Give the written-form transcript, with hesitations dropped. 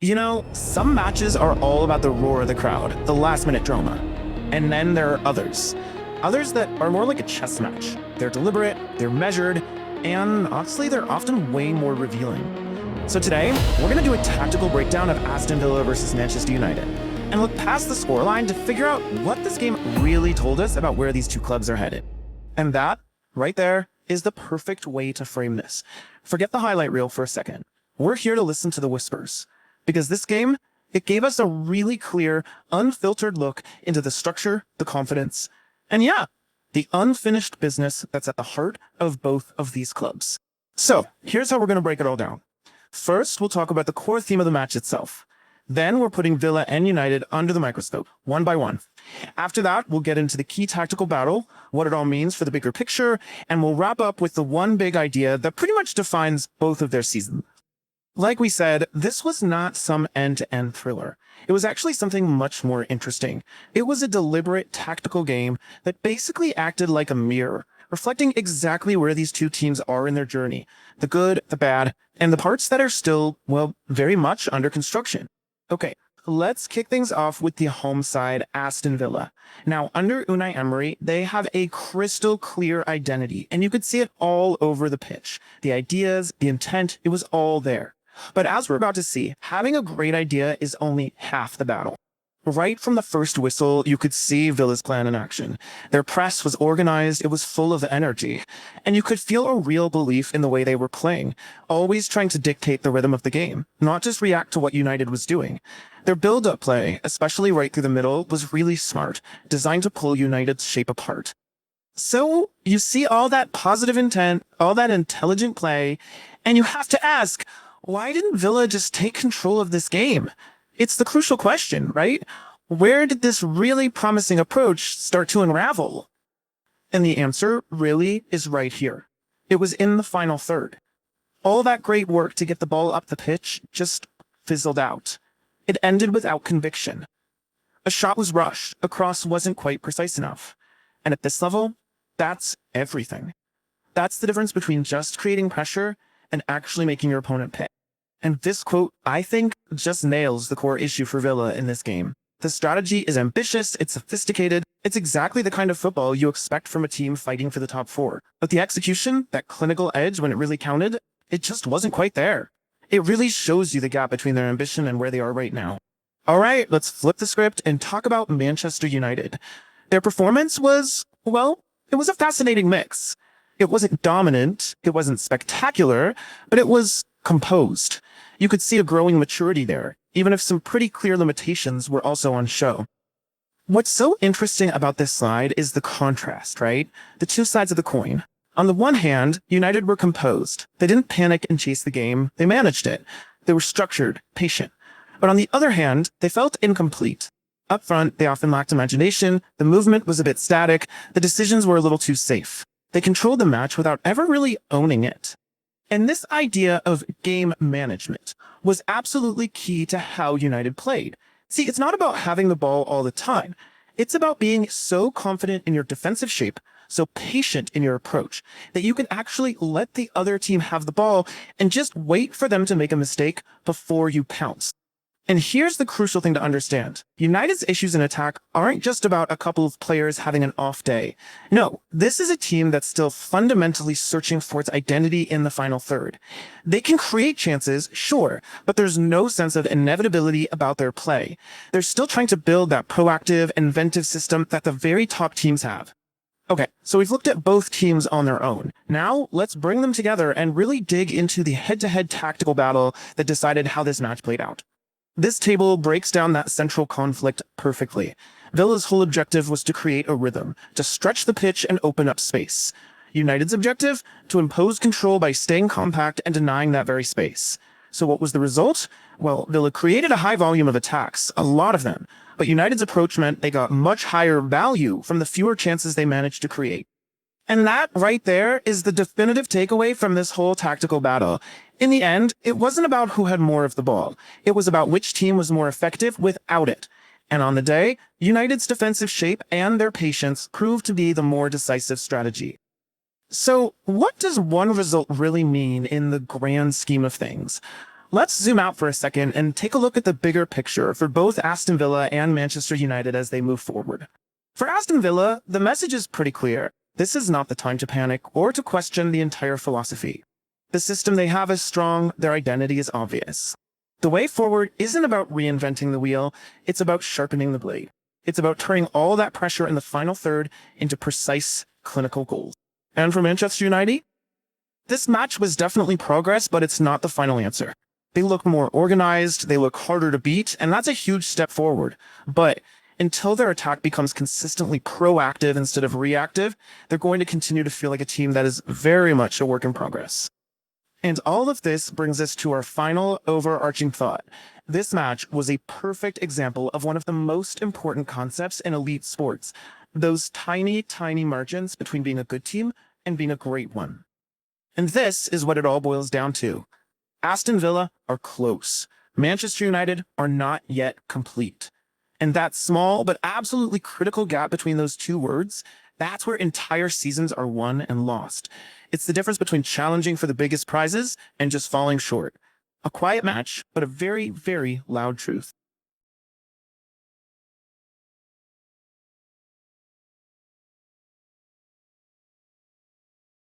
Some matches are all about the roar of the crowd, the last minute drama. And then there are others. Others that are more like a chess match. They're deliberate, they're measured, and honestly, they're often way more revealing. So today, we're going to do a tactical breakdown of Aston Villa versus Manchester United, and look past the scoreline to figure out what this game really told us about where these two clubs are headed. And that, right there, is the perfect way to frame this. Forget the highlight reel for a second. We're here to listen to the whispers. Because this game, it gave us a really clear, unfiltered look into the structure, the confidence, and yeah, the unfinished business that's at the heart of both of these clubs. So, here's how we're going to break it all down. First, we'll talk about the core theme of the match itself. Then we're putting Villa and United under the microscope, one by one. After that, we'll get into the key tactical battle, what it all means for the bigger picture, and we'll wrap up with the one big idea that pretty much defines both of their seasons. Like we said, this was not some end-to-end thriller. It was actually something much more interesting. It was a deliberate tactical game that basically acted like a mirror, reflecting exactly where these two teams are in their journey, the good, the bad, and the parts that are still, well, very much under construction. Okay, let's kick things off with the home side, Aston Villa. Now, under Unai Emery, they have a crystal clear identity, and you could see it all over the pitch. The ideas, the intent, it was all there. But as we're about to see, having a great idea is only half the battle. Right from the first whistle, you could see Villa's plan in action. Their press was organized, it was full of energy, and you could feel a real belief in the way they were playing, always trying to dictate the rhythm of the game, not just react to what United was doing. Their build-up play, especially right through the middle, was really smart, designed to pull United's shape apart. So, you see all that positive intent, all that intelligent play, and you have to ask, why didn't Villa just take control of this game? It's the crucial question, right? Where did this really promising approach start to unravel? And the answer really is right here. It was in the final third. All that great work to get the ball up the pitch just fizzled out. It ended without conviction. A shot was rushed, a cross wasn't quite precise enough. And at this level, that's everything. That's the difference between just creating pressure and actually making your opponent pay. And this quote, I think, just nails the core issue for Villa in this game. The strategy is ambitious, it's sophisticated, it's exactly the kind of football you expect from a team fighting for the top four. But the execution, that clinical edge when it really counted, it just wasn't quite there. It really shows you the gap between their ambition and where they are right now. Alright, let's flip the script and talk about Manchester United. Their performance was, well, it was a fascinating mix. It wasn't dominant, it wasn't spectacular, but it was composed. You could see a growing maturity there, even if some pretty clear limitations were also on show. What's so interesting about this slide is the contrast, right? The two sides of the coin. On the one hand, United were composed. They didn't panic and chase the game, they managed it. They were structured, patient. But on the other hand, they felt incomplete. Up front, they often lacked imagination, the movement was a bit static, the decisions were a little too safe. They controlled the match without ever really owning it. And this idea of game management was absolutely key to how United played. See, it's not about having the ball all the time. It's about being so confident in your defensive shape, so patient in your approach, that you can actually let the other team have the ball and just wait for them to make a mistake before you pounce. And here's the crucial thing to understand. United's issues in attack aren't just about a couple of players having an off day. No, this is a team that's still fundamentally searching for its identity in the final third. They can create chances, sure, but there's no sense of inevitability about their play. They're still trying to build that proactive, inventive system that the very top teams have. Okay, so we've looked at both teams on their own. Now, let's bring them together and really dig into the head-to-head tactical battle that decided how this match played out. This table breaks down that central conflict perfectly. Villa's whole objective was to create a rhythm, to stretch the pitch and open up space. United's objective? To impose control by staying compact and denying that very space. So what was the result? Well, Villa created a high volume of attacks, a lot of them, but United's approach meant they got much higher value from the fewer chances they managed to create. And that right there is the definitive takeaway from this whole tactical battle. In the end, it wasn't about who had more of the ball. It was about which team was more effective without it. And on the day, United's defensive shape and their patience proved to be the more decisive strategy. So, what does one result really mean in the grand scheme of things? Let's zoom out for a second and take a look at the bigger picture for both Aston Villa and Manchester United as they move forward. For Aston Villa, the message is pretty clear. This is not the time to panic or to question the entire philosophy. The system they have is strong, their identity is obvious. The way forward isn't about reinventing the wheel, it's about sharpening the blade. It's about turning all that pressure in the final third into precise, clinical goals. And for Manchester United, this match was definitely progress, but it's not the final answer. They look more organized, they look harder to beat, and that's a huge step forward. But until their attack becomes consistently proactive instead of reactive, they're going to continue to feel like a team that is very much a work in progress. And all of this brings us to our final overarching thought. This match was a perfect example of one of the most important concepts in elite sports, those tiny, tiny margins between being a good team and being a great one. And this is what it all boils down to. Aston Villa are close. Manchester United are not yet complete. And that small but absolutely critical gap between those two words, that's where entire seasons are won and lost. It's the difference between challenging for the biggest prizes and just falling short. A quiet match, but a very, very loud truth.